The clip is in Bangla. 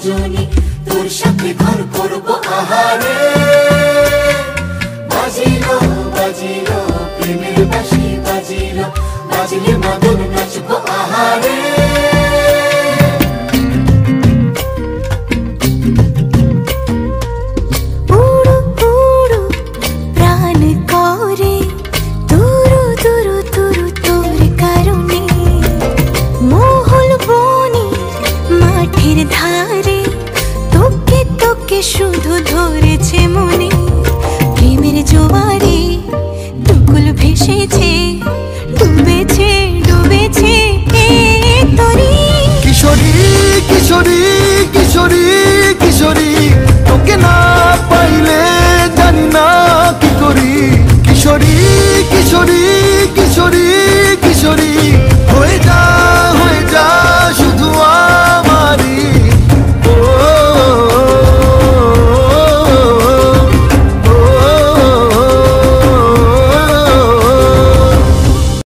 রজনী, তোর সাথে ঘর করবো আহারে। বাজিলো বাজিলো প্রেমের বাঁশি বাজিলো, বাজলে মদন নাচবো আহারে। শুধু ধরেছে মনে প্রেমের জোয়ারে দুকুল ভেসেছে।